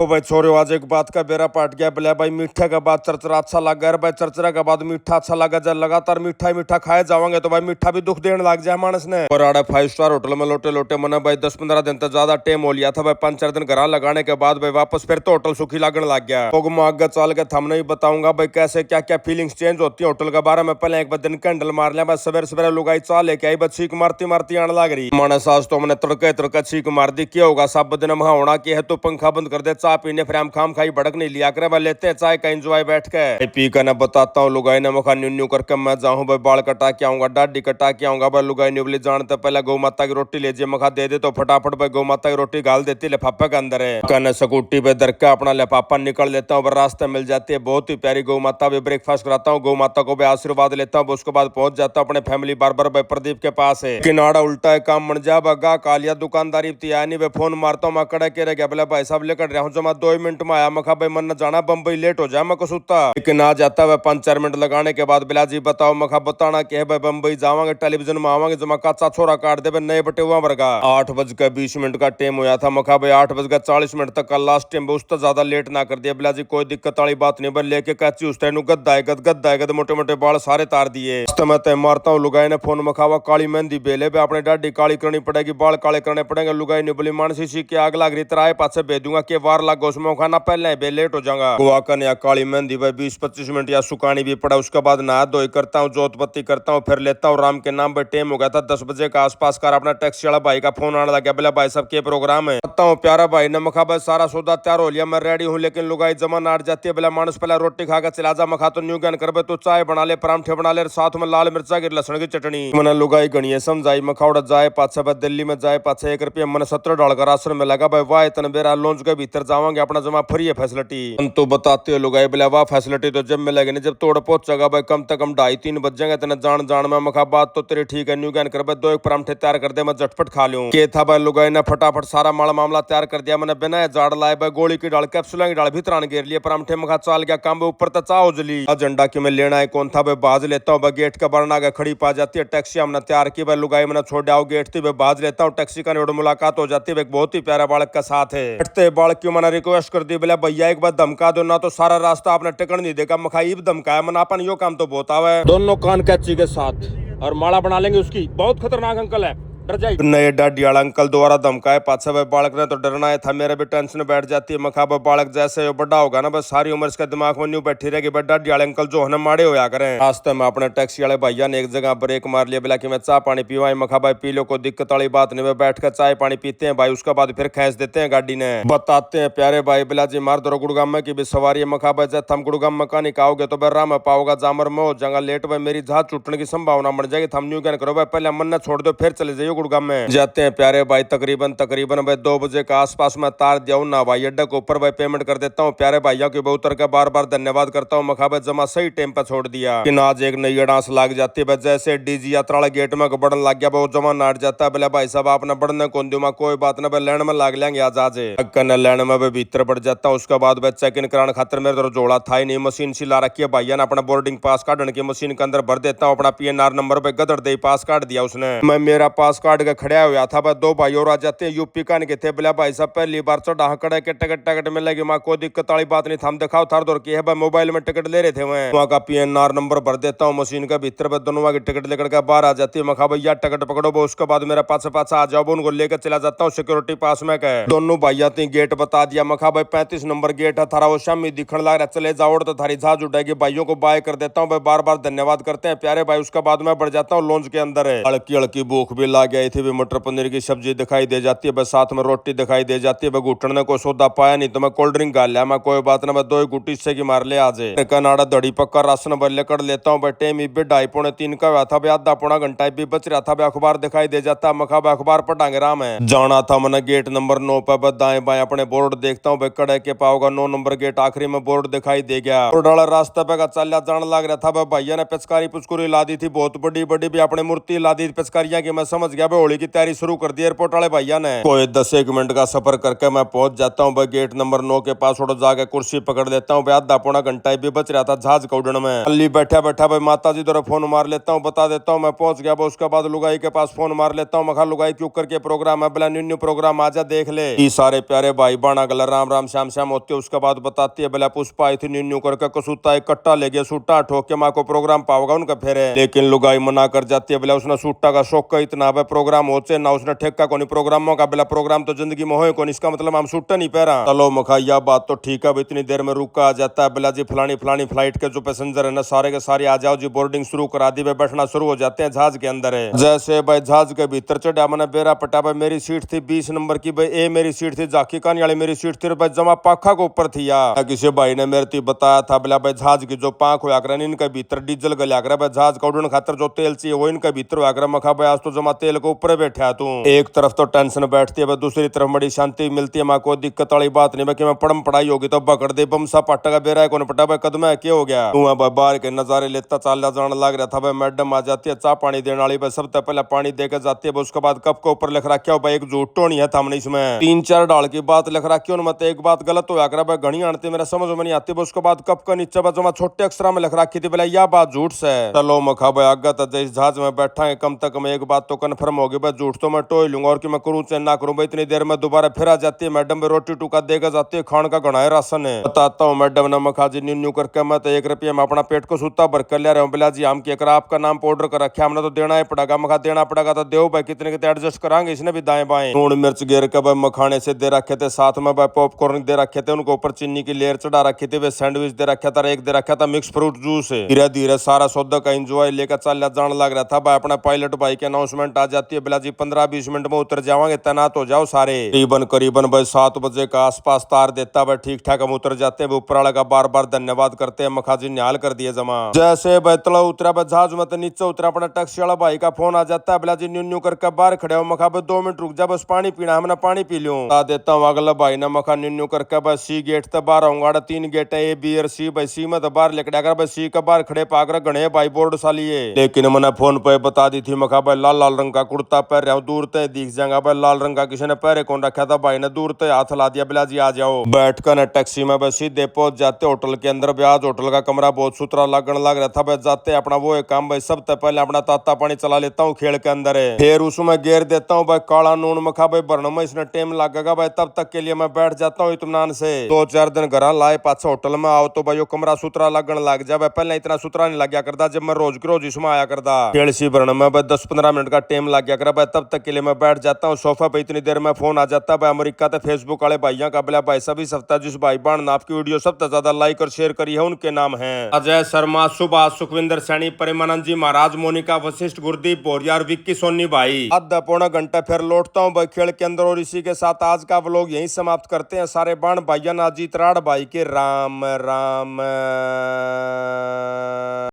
तो भाई छोरे आज एक बात का बेरा पाट गया। बोले भाई मीठे के बाद चरचरा अच्छा लग गया, भाई चरचरा के बाद मीठा अच्छा लगा। जब लगातार मीठा ही मीठा खाए जाओगे तो भाई मीठा भी दुख देने लग जाए मानस ने। और आड़े 5 स्टार होटल में लोटे लोटे मना भाई 10-15 दिन तक ज्यादा टाइम हो लिया था भाई। 5-4 दिन घर लगाने के बाद भाई वापस फिर तो होटल सुखी लगने लग गया। तो मैं आगे चल के थमने ही बताऊंगा भाई कैसे क्या क्या फीलिंग्स चेंज होती है होटल के बारे में। पहले एक बार दिन कैंडल मार लिया, बस सवेरे सवेरे लुगाई चाह लेके आई, बस छीक मारती मारती आने लग रही। मानस आज तो हमने तड़के तड़के छीक मार दी। क्या होगा सब दिन हम होना की है, तो पंखा बंद कर दे, चाय पीने फिर हम खाम खाई भड़क नहीं लिया करे। भाई लेते हैं चाय का एंजॉय बैठ के पी कर ना बताता हूँ। लुगाई ने मुखा न्यू न्यू करके मैं जाऊँ भाई बाल कटा के आऊंगा, दाढ़ी कटा के आऊंगा। भाई लुगाई न्यूबली जानते पहले गौ माता की रोटी लीजिए, मखा दे दे तो फटाफट भाई गौ माता की रोटी गाल देती लिफाफे के अंदर है। कहने स्कूटी पे दर के अपना लिफाफा निकल लेता हूँ, रास्ते मिल जाती है बहुत ही प्यारी गौ माता। भी ब्रेकफास्ट कराता हूँ, गौ माता को भी आशीर्वाद लेता हूँ। उसके बाद पहुंच जाता हूँ अपने फैमिली बार्बर भाई प्रदीप के पास है। किनारा उल्टा है काम मन जा बगा कालिया दुकानदारी नहीं वे फोन मारता हूँ मैं कड़े के रह गया। बोला भाई साहब लेकर रहा हूँ जमा 2 मिनट में आया। मखा भाई मन जाना बम्बई लेट हो जाए मैं कसुता, लेकिन आ जाता है 5-4 मिनट लगाने के बाद। बिला जी बताओ मखा बताना कि भाई बम्बई जावांगे टेलीविजन में आवांगे जमा कच्चा छोरा काट दे नए बटे हुआ वर्गा। 8:20 का टाइम होया था। मखा भाई 8:40 तक का लास्ट टाइम, उससे ज्यादा लेट ना कर दिया। बिला जी कोई दिक्कत वाली बात नहीं, बस लेके कच्ची उस टाइम गद्दा मोटे मोटे बाल सारे तार दिए। मैं तय मारता हूँ लुगाई ने फोन मखावा काली मेहंदी बेले पे अपने डाडी काली करनी पड़ेगी, बाल काले करने पड़ेंगे। लुगाई ने बोली मानसी सी की आग लग रही तराए पासे भेज दूंगा के वार लग उसमें खाना पहले बे लेट हो जाऊंगा। गोवा करने या काली मेहंदी भाई 20-25 मिनट या सुखानी भी पड़ा। उसके बाद नहा धोई करता हूँ, जोतपत्ती करता हूँ, फिर लेता हूँ राम के नाम पे। टाइम हो गया था 10 बजे का आसपास कर अपना टैक्सी वाला भाई का फोन आने लगा। बोला भाई सब के प्रोग्राम है बताता हूँ। प्यारा भाई ने मखा भाई सारा सौदा तैयार हो लिया, मैं रेडी हूँ, लेकिन लुगाई जमा नाट जाती है। बोला मानस पहले रोटी खा के चला जा। मखा तो न्यू ज्ञान कर तू चाय बना ले, परांठे बना ले, साथ में लाल मिर्चा की लहसुन की चटनी। मैंने लुगाई गणी समझाई। मखावड़ा जाए पाछा भाई दिल्ली में जाए पाछा 1 रुपया मैंने 17 डालकर राशन में लगा। भाई वाह इतने बेरा लॉन्च के भीतर जावांगे अपना जमा फ्री है फैसिलिटी। तो बताते हो लुगाई। बोला वाह फैसिलिटी तो जब मिलेगी नहीं, जब तोड़ पहुंचेगा भाई कम से कम 2:30-3 बज जाएंगे तेने जान जान में। मखा बात तो तेरी ठीक है, न्यू ज्ञान कर 2 एक परांठे तैयार कर दे मैं झटपट खा लूं। के था भाई लुगाई ने फटाफट सारा मामला तैयार कर दिया। मैंने बिना जाड़ लाए भाई गोली की डाल कैप्सूल की डाल भीतर घेर लिए परांठे। मखा चाल गया काम ऊपर तक चाह उजली एजेंडा की मैं लेना है कौन था भाई बाज लेता हूँ। गेट का बरना आगे खड़ी पा जाती है टैक्सी, हमने तैयार की भाई लुगाई मैंने छोड़ आओ गेट थी भाई बाज लेता हूँ। टैक्सी का नोड़ मुलाकात हो जाती है, बहुत ही प्यारा बालक का साथ है। बैठते बालक की मैंने रिक्वेस्ट कर दी, बोला भैया एक बार धमका दो ना तो सारा रास्ता आपने टिकट नहीं देगा। मखाई धमकाया मैंने अपन यो काम तो बहुत आवा है। दोनों कान कैची के साथ और माला बना लेंगे उसकी, बहुत खतरनाक अंकल है डर जाए। नए डाडी वाला अंकल दोबारा धमकाए पाछे भाई बालक ने तो डरना है था, मेरे भी टेंशन बैठ जाती है। मखा भाई बालक जैसे वो बड़ा होगा ना बस सारी उम्र इसके दिमाग में न्यू बैठी रहेगी। भाई डाडी वाले अंकल जो है माड़े होया करें। रास्ते में अपने टैक्सी वाले भैया ने एक जगह ब्रेक मार लिया, बोला कि मैं चाय पानी पीवाई। मखा भाई पी लो, कोई दिक्कत वाली बात नहीं। बैठ कर चाय पानी पीते हैं भाई, उसके बाद फिर खैस देते हैं गाड़ी ने। बताते हैं प्यारे भाई बिला जी मार दो गुड़गाम में की भी सवारी है। मखा भाई जब हम गुड़गाम मकानिक आओगे तो भाई राम पाओगा जामर में हो जाएगा लेट भाई, मेरी जहाज छूटने की संभावना बढ़ जाएगी। हम न्यू क्या करो भाई पहले मन छोड़ दो फिर चले जाइए गुड़गाम में। जाते हैं प्यारे भाई तकरीबन भाई 2 बजे के आसपास में तार दिया हूँ ना हवाई अड्डे के ऊपर भाई पेमेंट कर देता हूँ। प्यारे भाइयों की बहुत उतर का बार बार धन्यवाद करता हूँ। मखा भाई जमा सही टाइम पर छोड़ दिया कि आज एक नई अड़ास लाग जाती है। जैसे डीजी यात्रा वाला गेट में बढ़न लग गया बहुत जमा नाट जाता है। बोले भाई साहब आपने बढ़ने कौन दूंगा, कोई बात ना भाई लैंड में लाग लेंगे आज आज लैंड में भाई भीतर बढ़ जाता हूँ। उसके बाद भाई चेक इन कराने खातर मेरे तो जोड़ा था ही नहीं, मशीन सी ला रखी है भैया ने अपना बोर्डिंग पास काटने की मशीन के अंदर भर देता हूँ। अपना PNR नंबर पे गदर दे पास काट दिया उसने। मैं मेरा पास काट के खड़ा हुआ था भाई 2 भाई और आ जाते हैं यूपी का के थे। बोला भाई साहब पहली बार चढ़ा कड़े के टिकट मिलेगी माँ, कोई दिक्कत वाली बात नहीं था। हम दिखाओ थार दौर की है भाई मोबाइल में टिकट ले रहे थे वहाँ का PNR नंबर भर देता हूँ मशीन का भीतर भाई दोनों की टिकट लेकर के बाहर आ जाती है। मखा भैया टिकट पकड़ो वो, उसके बाद मेरा पास आ जाओ उनको लेकर चला जाता हूँ सिक्योरिटी पास में कहे। दोनों भाई आते गेट बता दिया। मखा भाई 35 नंबर गेट है थारा, वो शामी दिखने लग रहा चले जाओ तो थारी जहाज उठाएगी। भाइयों को बाय कर देता हूँ भाई, बार बार धन्यवाद करते हैं प्यारे भाई। उसके बाद मैं बढ़ जाता हूँ लॉन्च के अंदर है। हल्की हल्की भूख भी ला गई थी, मटर पनीर की सब्जी दिखाई दे जाती है, बस साथ में रोटी दिखाई दे जाती है। घुटन ने कोई सौदा पाया नहीं तो मैं कोल्ड ड्रिंक गाल लिया। मैं कोई बात ना, मैं 2 गुटी से की मार ले आज कनाडा दड़ी पक्का राशन भर लेकर लेता हूँ। टाइम भी 2:30-3 का हुआ था, आधा पौना घंटा भी बच रहा था। अखबार दिखाई दे जाता। मखा अखबार पढ़ांगे राम है जाना था मैंने गेट नंबर 9 पर दाएं बाएं अपने बोर्ड देखता हूँ कड़े के पाओगा 9 नंबर गेट आखिरी में बोर्ड दिखाई दे गया। और डाला रास्ते पे चल जान लग रहा था। भैया ने पिचकारी पुचकुरी ला दी थी बहुत बड़ी बड़ी भी अपने मूर्ति ला दी पिचकारियां की, मैं समझ गया गया भाई, होली की तैयारी शुरू कर दी एयरपोर्ट वाले भैया ने। कोई 10-1 मिनट का सफर करके मैं पहुंच जाता हूँ भाई गेट नंबर 9 के पास, और जाके कुर्सी पकड़ लेता हूँ भाई। आधा पौना घंटा भी बच रहा था जहाज को उड़ने में। अल्ली बैठा बैठा भाई माता जी द्वारा फोन मार लेता हूँ, बता देता हूँ मैं पहुंच गया। उसके बाद लुगाई के पास फोन मार लेता हूँ, मखा लुगाई क्यों करके प्रोग्राम है, बोला न्यू प्रोग्राम आजा देख ले। ये सारे प्यारे भाई बाणा गला राम राम श्याम श्याम होते। उसके बाद बताती है बोला पुष्पा आई थी न्यू करके, कसूता एक कट्टा ले गया सूटा ठोक के, माँ को प्रोग्राम पाओगा उनका फेरे। लेकिन लुगाई मना कर जाती है, बोला उसने सूटा का शौक का इतना है प्रोग्राम होते ना, उसने ठेका को नहीं प्रोग्रामों का, बोला प्रोग्राम तो जिंदगी में हो, इसका मतलब हम सूटा नहीं पहरा। चलो मखा यह बात तो ठीक है, इतनी देर में रुका आ जाता है, बोला जी फलानी फलानी फ्लाइट के जो पैसेंजर है ना सारे के सारे आ जाओ जी, बोर्डिंग शुरू करा दी, बैठना शुरू हो जाते हैं जहाज के अंदर है। जैसे भाई जहाज के भीतर चढ़ा मैंने बेरा पटा भाई, मेरी सीट थी 20 नंबर की भाई, ए मेरी सीट थी, जाकी कानी वाली मेरी सीट थी भाई, जमा पाखा को ऊपर थी यार। किसी भाई ने मेरे को बताया था, बोला भाई जहाज की जो पाख हुआ कर इनके भीतर डीजल गलिया कर भाई, जहाज का उड़ने खातर जो तेल चाहिए वो इनके भीतर हुआ कर। मखा भाई आज तो जमा तेल को ऊपर बैठा तू। एक तरफ तो टेंशन बैठती है भाई, दूसरी तरफ बड़ी शांति मिलती है, माँ को दिक्कत वाली बात नहीं भाई कि मैं पढ़म पढ़ाई होगी तो बकड़ दे बमसा पाटा का बेरा है कौन पटा भाई, कदम है क्या हो गया तू भाई। बाहर के नजारे लेता चाल जाने लग रहा था भाई, मैडम आ जाती है चाह पानी देने वाली भाई, सबसे पहले पानी देकर जाती है। उसके बाद कप के ऊपर लिख रखा भाई एक झूठ तो नहीं है हमने इसमें 3-4 डाल की बात लिख रखी है, मत एक बात गलत हो कर भाई घनी आती मेरा समझ में नहीं आती। उसके बाद कप का नीचे जमा छोटे अक्षर में लिख रखी थी बोला यह बात झूठ से। चलो मखा भाई आगे तो जिस जहाज में बैठा है कम तक में एक बात तो कन्फर्म होगी भाई, झूठ तो मैं टोई लूंगा और कि मैं करूँ चाहे ना करूँ भाई। इतनी देर में दोबारा फिर आ जाती है मैडम, रोटी टूका देकर जाती है, खान का घना राशन है। बताता हूँ मैडम ने मखा जी न्यू करके मैं तो 1 रुपये में अपना पेट को सूता भर कर ले रहा हूँ। बोला जी हम क्या करा, आपका नाम पाउडर कर रखा हमने तो देना ही पड़ेगा। मखा देना पड़ेगा तो देव भाई, कितने कितने एडजस्ट करांगे इसने भी दाएं बाएं। लून मिर्च गिर के भाई मखाने से दे रखे थे, साथ में भाई पॉपकॉर्न दे रखे थे, उनको ऊपर चीनी की लेयर चढ़ा रखी थी, वे सैंडविच दे रखा था, एक दे रखा था मिक्स फ्रूट जूस। धीरे धीरे सारा सौदा का एंजॉय लेकर चल जाने लग रहा था भाई। अपना पायलट भाई की अनाउंसमेंट आ जाती है, बोला जी 15-20 मिनट में उतर जावांगे, तैनात हो जाओ सारे। करीबन भाई 7 बजे का आसपास तार देता भाई, ठीक ठाक हम उतर जाते हैं। ऊपर वाले का बार बार धन्यवाद करते हैं, मखा जी निहाल कर दिए जमा। जैसे भाई तला उतरा भाई जहाज में नीचे उतरा, अपना टैक्सी वाला भाई का फोन आ जाता है, बोला जी न्यू करके बाहर खड़े हो। मखा भाई 2 मिनट रुक जा, बस पानी पीना, हमने पानी पी लियो बता देता हूँ। अगला भाई ने मखा न्यू करके भाई सी गेट तक बाहर आऊंगा, 3 गेट है ए बी और सी भाई, सी में तो बाहर लेकर अगर भाई सी का बाहर खड़े पाकर गणे भाई बोर्ड साली है। लेकिन मैंने फोन पे बता दी थी मखा भाई लाल लाल रंग का कुर्ता पहन रहा हूँ, दूर तय दिख जाएगा भाई। लाल रंग का किसी ने पहरे कौन रखा था, भाई ने दूर तय हाथ ला दिया, बिला जी आ जाओ। बैठ कर टैक्सी में बस सीधे पहुंच जाते होटल के अंदर। ब्याज होटल का कमरा बहुत सुथरा लगने लग रहा था भाई। जाते अपना वो एक काम भाई, सबसे पहले अपना ताता पानी चला लेता हूँ खेल के अंदर है, फिर उसमें गेर देता हूँ भाई काला नून। मखा भाई भरने में इसने टाइम लगेगा भाई, तब तक के लिए मैं बैठ जाता हूँ इत्मीनान से। 2-4 दिन घर लाए पाछा होटल में आओ तो भाई वो कमरा सुथरा लगने लग जाए। पहले इतना सुथरा नहीं लग गया करता जब मैं रोज की रोज इसमें आया करता। खेलसी भरने में भाई 10-15 मिनट का टाइम लग गया कर भाई, तब तक के लिए मैं बैठ जाता हूँ सोफा पे। इतनी देर में फोन आ जाता है भाई अमेरिका से फेसबुक वाले भाइयों का, बोला भाई सभी सप्ताह जिस भाई बहन ने आपकी वीडियो सबसे ज्यादा लाइक और शेयर करी है उनके नाम है अजय शर्मा, सुभाष, सुखविंदर सैनी, प्रेमानंद जी महाराज, मोनिका वशिष्ठ, गुरदीप बोरिया और विक्की सोनी भाई। आधा पौना घंटा फिर लौटता हूँ भाई खेल के अंदर, और इसी के साथ आज का व्लॉग यहीं समाप्त करते हैं। सारे बाण भाइयों अजीत राड़ भाई के राम राम।